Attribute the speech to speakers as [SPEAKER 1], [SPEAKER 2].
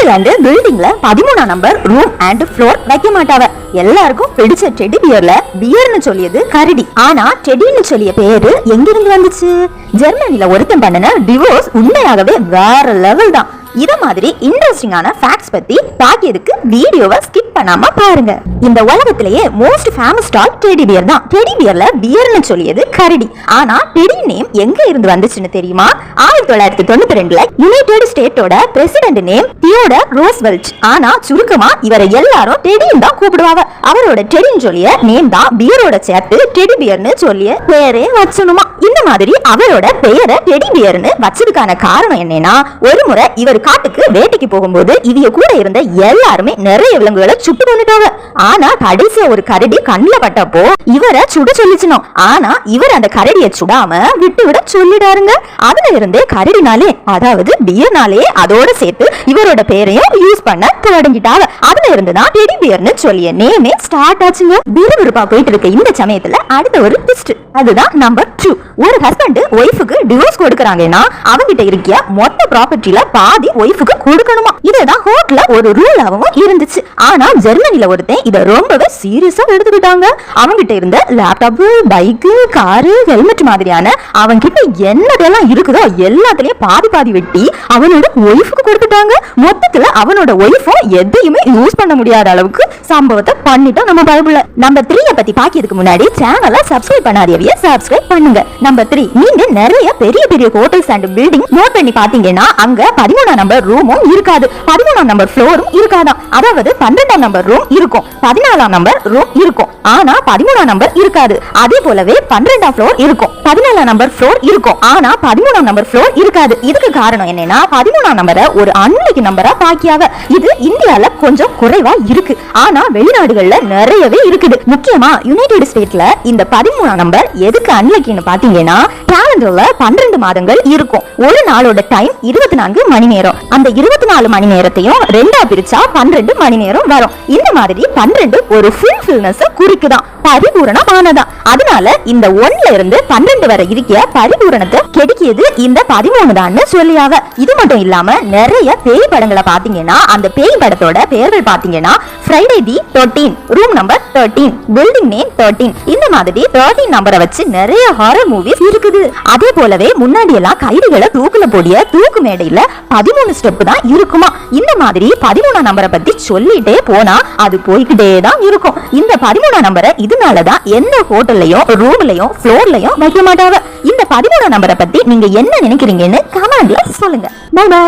[SPEAKER 1] Disneyland பில்டிங்ல 13ஆம் number room and floor வைக்க மாட்டாவ. எல்லாருக்கும் பிடிச்ச டெடி பியர்ல பியர்னு சொல்லியது கரடி. ஆனா டெடின்னு சொல்லிய பேரு எங்க இருந்து வந்துச்சு? ஜெர்மனில ஒருத்தன் பண்ணின டிவோர்ஸ் உண்மையாகவே வேற லெவல் தான். இத மாதிரி இன்ட்ரெஸ்டிங்கான ஃபேக்ட்ஸ் பத்தி பாக்கியதுக்கு வீடியோவை ஸ்கிப் பண்ணாம பாருங்க. இந்த உலகத்திலேயே most famous doll teddy bear தான். டெடி பியர்ல பியர்னு சொல்லியது கரடி. ஆனா டெடி நேம் எங்க இருந்து வந்துச்சுன்னு தெரியுமா? 1992ல யுனைடெட் ஸ்டேட்டோட பிரசிடென்ட் நேம் தியோடர் ரோஸ்வெல்ட். ஆனா சுருக்கமா இவரை எல்லாரும் டெடின்னு தான் கூப்பிடுவாங்க. அவரோட டெடின்னு சொல்லிய நேம் தான் பியரோட சேர்த்து டெடி பியர்னு சொல்லிய பேரே வச்சணுமா. இந்த மாதிரி அவரோட பெயரை டெடி பியர்னு வச்சதுக்கான காரணம் என்னன்னா, ஒரு முறை இவர் காட்டுக்கு வேட்டைக்கு போகும்போது இவங்க கூட இருந்த எல்லாருமே நிறைய விலங்குகளை சுட்டு கொண்டுட்டாங்க. ஆனா கடைசியா ஒரு கரடி கண்ணுல பட்டப்போ இவரை சுட சொல்லிச்சுனோம். ஆனா இவர் அந்த கரடியை சுடாம விட்டு விட சொல்லிடாருங்க. அதுல இருந்தே கரடினாலே, அதாவது பியர்னாலே அதோட சேர்த்து இவரோட பேரையும் யூஸ் பண்ண தொடங்கிட்டாங்க. அதுல இருந்துதான் டெடி பியர்னு சொல்லிய நேமே ஸ்டார்ட் ஆச்சுங்க. விறுவிறுப்பா போயிட்டு இருக்க இந்த சமயத்துல அடுத்த ஒரு ட்விஸ்ட், அதுதான் நம்பர் 2. ஒரு ஹஸ்பண்ட் ஒய்ஃபுக்கு டிவோர்ஸ் கொடுக்கறாங்கன்னா அவங்கிட்ட இருக்கிய மொத்த ப்ராப்பர்ட்டில பாதி ஒய்ஃபுக்கு கொடுக்கணுமா. இதுதான் ஹோட்டல்ல ஒரு ரூலாவும் இருந்துச்சு. ஆனா ஜெர்மனில ஒருத்தன் இத ரொம்பவே சீரியஸா எடுத்துக்கிட்டாங்க. அவங்கிட்ட இருந்த லேப்டாப், பைக், காரு, ஹெல்மெட் மாதிரியான அவங்கிட்ட என்னதெல்லாம் இருக்குதோ எல்லாத்துலயும் பாதி பாதி வெட்டி அவனோட ஒய்ஃபுக்கு கொடுத்துட்டாங்க. மொத்தத்துல அவனோட ஒய்ஃபும் எதையுமே யூஸ் பண்ண முடியாத அளவுக்கு சம்பவத்தை பண்ணிட்டோம் நம்ம பைபிள்ல. நம்பர் 3 பத்தி பாக்கிறதுக்கு முன்னாடி சேனலை சப்ஸ்கிரைப் பண்ணாதீங்க, சப்ஸ்கிரைப் பண்ணுங்க. நம்பர் 3, நீங்க நிறைய பெரிய பெரிய ஹோட்டல்ஸ் அண்ட் பில்டிங் நோட் பண்ணி பாத்தீங்கன்னா அங்க 13ஆம் நம்பர் ரூமும் இருக்காது, 13ஆம் நம்பர் ஃப்ளோரும் இருக்காதான். அதாவது 12ஆம் நம்பர் ரூம் இருக்கும், 14ஆம் நம்பர் ரூம் இருக்கும், ஆனா 13ஆம் நம்பர் இருக்காது. அதே போலவே 12ஆம் ஃப்ளோர் இருக்கும், 14ஆம் நம்பர் ஃப்ளோர் இருக்கும், ஆனா 13ஆம் நம்பர் ஃப்ளோர் இருக்காது. இதுக்கு காரணம் என்னன்னா 13ஆம் நம்பரை ஒரு அன்லக்கி நம்பரா பாக்கியாவ. இது இந்தியால கொஞ்சம் குறைவா இருக்கு, ஆனா வெளிநாடுகள்ல நிறையவே இருக்குது. முக்கியமா யுனைடெட் ஸ்டேட்ஸ்ல இந்த 13ஆம் நம்பர் எதுக்கு அன்லக்கின்னு பாத்தீங்கன்னா, கேலண்டர்ல 12 மாதங்கள் இருக்கும். ஒரு நாளோட டைம் 24 மணி நேரம். அந்த 24 மணி நேரத்தையும் ரெண்டா பிரிச்சா 12 மணி நேரம் வரும். இந்த மாதிரி 12 ஒரு ஃபுல்ஃபில்னஸ் குறிக்குதான், பரிபூரணமானதா. அதனால இந்த 1ல இருந்து 12 வரை இருக்க பரிபூரணத்தை கெடுக்கியது இந்த 13 தான் சொல்லியாவ. இது மட்டும் இல்லாம நிறைய பேய் படங்களை பாத்தீங்கன்னா அந்த பேய் படத்தோட பெயர்கள் பாத்தீங்கன்னா ஃப்ரைடே தி 13, ரூம் நம்பர் 13, பில்டிங் நேம் 13, இந்த மாதிரி 13 நம்பரை வச்சு நிறைய ஹாரர் மூவிஸ் இருக்குது. அதே போலவே முன்னாடி எல்லாம் கைதிகளை தூக்குல போடிய தூக்கு மேடையில 13 ஸ்டெப் தான் இருக்குமா. இந்த மாதிரி 13ஆம் நம்பரை பத்தி சொல்லிட்டே போனா அது போய்கிட்டே தான் இருக்கும். இந்த 13ஆம் நம்பரை இதனாலதான் எந்த ஹோட்டல்லையும் ரூம்லயும் ஃப்ளோர்லயும் வைக்க மாட்டாங்க. இந்த 13ஆம் நம்பரை பத்தி நீங்க என்ன நினைக்கிறீங்கன்னு கமெண்ட்ல சொல்லுங்க. Bye by.